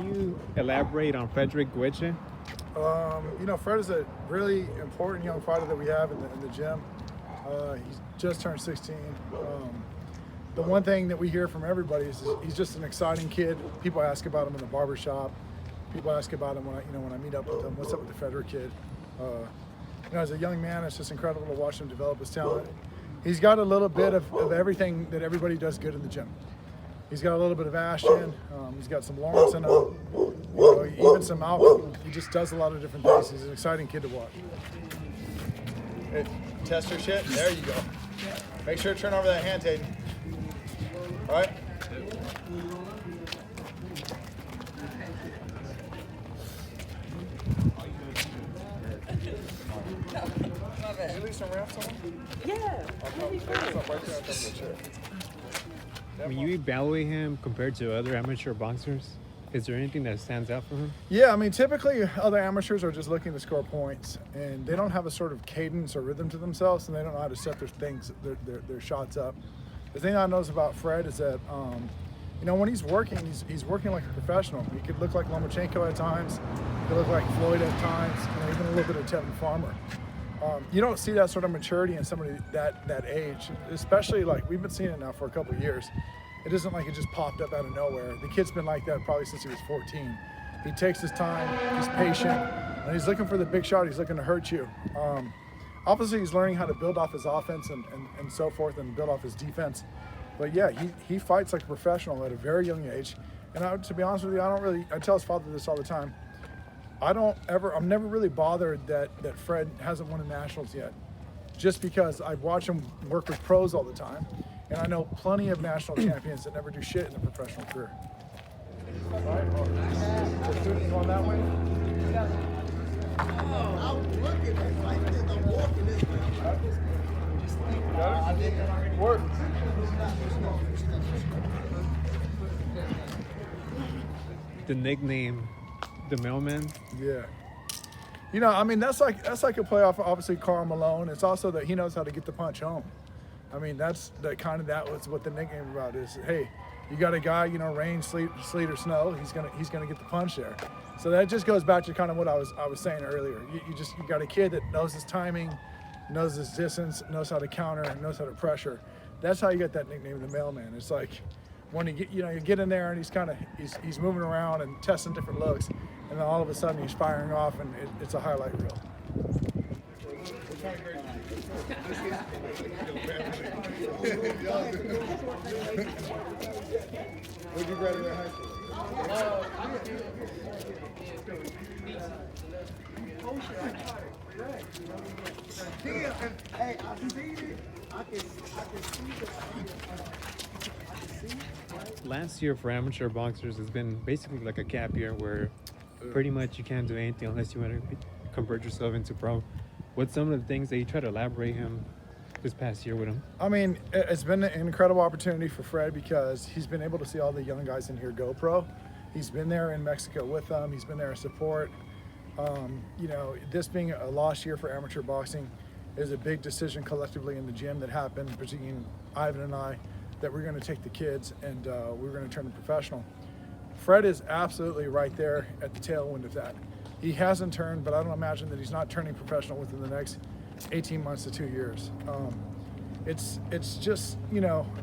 you elaborate on Frederick Gueche? Fred is a really important young fighter that we have in the gym. He's just turned 16. The one thing that we hear from everybody is he's just an exciting kid. People ask about him in the barbershop. People ask about him when I meet up with him. What's up with the Frederick kid? As a young man, it's just incredible to watch him develop his talent. He's got a little bit of everything that everybody does good in the gym. He's got a little bit of Ashton. He's got some Lawrence in him. Even some Malcolm. He just does a lot of different things. He's an exciting kid to watch. Hey, test your shit. There you go. Make sure to turn over that hand, Hayden. All right. Did you leave some wraps on? Yeah. When you evaluate him compared to other amateur boxers, is there anything that stands out for him? Yeah, typically other amateurs are just looking to score points, and they don't have a sort of cadence or rhythm to themselves, and they don't know how to set their shots up. The thing I know about Fred is that, when he's working like a professional. He could look like Lomachenko at times. He could look like Floyd at times. Even a little bit of Tevin Farmer. You don't see that sort of maturity in somebody that age, especially we've been seeing it now for a couple of years. It isn't like it just popped up out of nowhere. The kid's been like that probably since he was 14. He takes his time, he's patient, and he's looking for the big shot. He's looking to hurt you. Obviously, he's learning how to build off his offense and so forth, and build off his defense. But yeah, he fights like a professional at a very young age. And to be honest with you, I tell his father this all the time. I'm never really bothered that Fred hasn't won a nationals yet, just because I've watched him work with pros all the time, and I know plenty of national champions that never do shit in their professional career. All right, the students going that way? I'm looking at I'm walking this way. Work. The nickname, the Mailman. Yeah. That's like a playoff, obviously, Karl Malone. It's also that he knows how to get the punch home. That's that was what the nickname about is. Hey, you got a guy, rain, sleet or snow, he's gonna get the punch there. So that just goes back to kind of what I was saying earlier. You got a kid that knows his timing, knows his distance, knows how to counter, knows how to pressure. That's how you get that nickname, the Mailman. It's like when you get in there and he's moving around and testing different looks, and then all of a sudden he's firing off, and it's a highlight reel. Where'd you graduate high school? Hey, I seen it. I can see it. Last year for amateur boxers has been basically like a gap year where pretty much you can't do anything unless you want to convert yourself into pro. What's some of the things that you try to elaborate him this past year with him? It's been an incredible opportunity for Fred because he's been able to see all the young guys in here go pro. He's been there in Mexico with them. He's been there as support. This being a lost year for amateur boxing is a big decision collectively in the gym that happened, between Ivan and I, that we're going to take the kids and we're going to turn them professional. Fred is absolutely right there at the tailwind of that. He hasn't turned, but I don't imagine that he's not turning professional within the next 18 months to 2 years. It's just,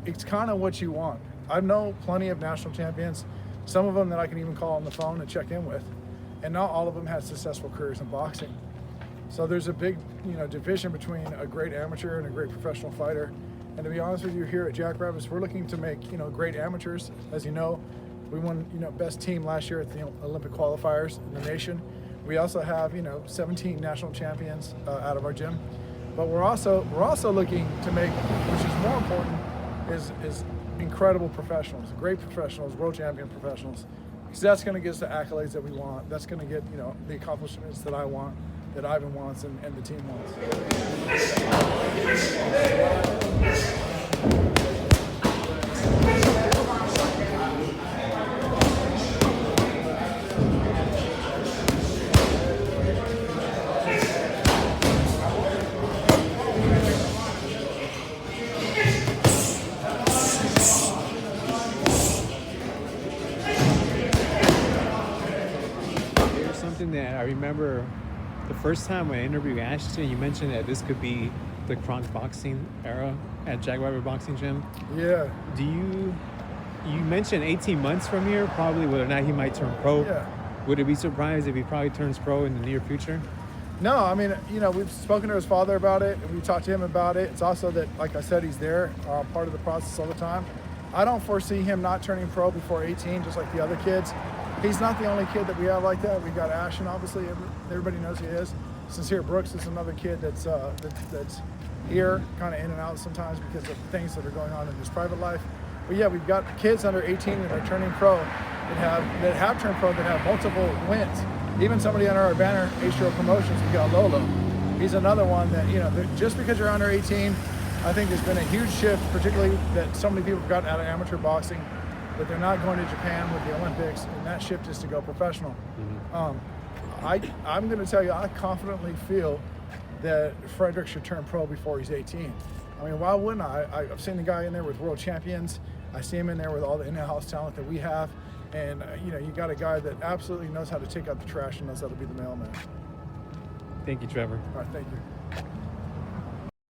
it's kind of what you want. I know plenty of national champions, some of them that I can even call on the phone and check in with, and not all of them had successful careers in boxing. So there's a big, division between a great amateur and a great professional fighter. And to be honest with you, here at Jackrabbits, we're looking to make, great amateurs. As you know, we won, best team last year at the Olympic qualifiers in the nation. We also have, 17 national champions out of our gym. But we're also looking to make, which is more important, is incredible professionals, great professionals, world champion professionals. Because that's going to get us the accolades that we want. That's going to get, the accomplishments that I want, that Ivan wants, and the team wants. something that I remember the first time when I interviewed Ashton. You mentioned that this could be the Kronk boxing era at Jackrabbit Boxing Gym. Yeah. Do you mentioned 18 months from here, probably whether or not he might turn pro. Yeah. Would it be surprised if he probably turns pro in the near future? No, I mean, you know, we've spoken to his father about it, and we talked to him about it. It's also that, like I said, he's there, part of the process all the time. I don't foresee him not turning pro before 18, just like the other kids. He's not the only kid that we have like that. We got Ashton, obviously. Everybody knows he is. Sincere Brooks is another kid that's here, kind of in and out sometimes because of things that are going on in his private life. But yeah, we've got kids under 18 that are turning pro, that have turned pro, that have multiple wins. Even somebody under our banner, H2O Promotions, we got Lolo. He's another one that, you know, just because you're under 18, I think there's been a huge shift, particularly that so many people have gotten out of amateur boxing, that they're not going to Japan with the Olympics, and that shift is to go professional. I'm going to tell you, I confidently feel that Frederick should turn pro before he's 18. I mean, why wouldn't I? I've seen the guy in there with world champions. I see him in there with all the in-house talent that we have. And, you know, you got a guy that absolutely knows how to take out the trash and knows how to be the mailman. Thank you, Trevor. All right, thank you.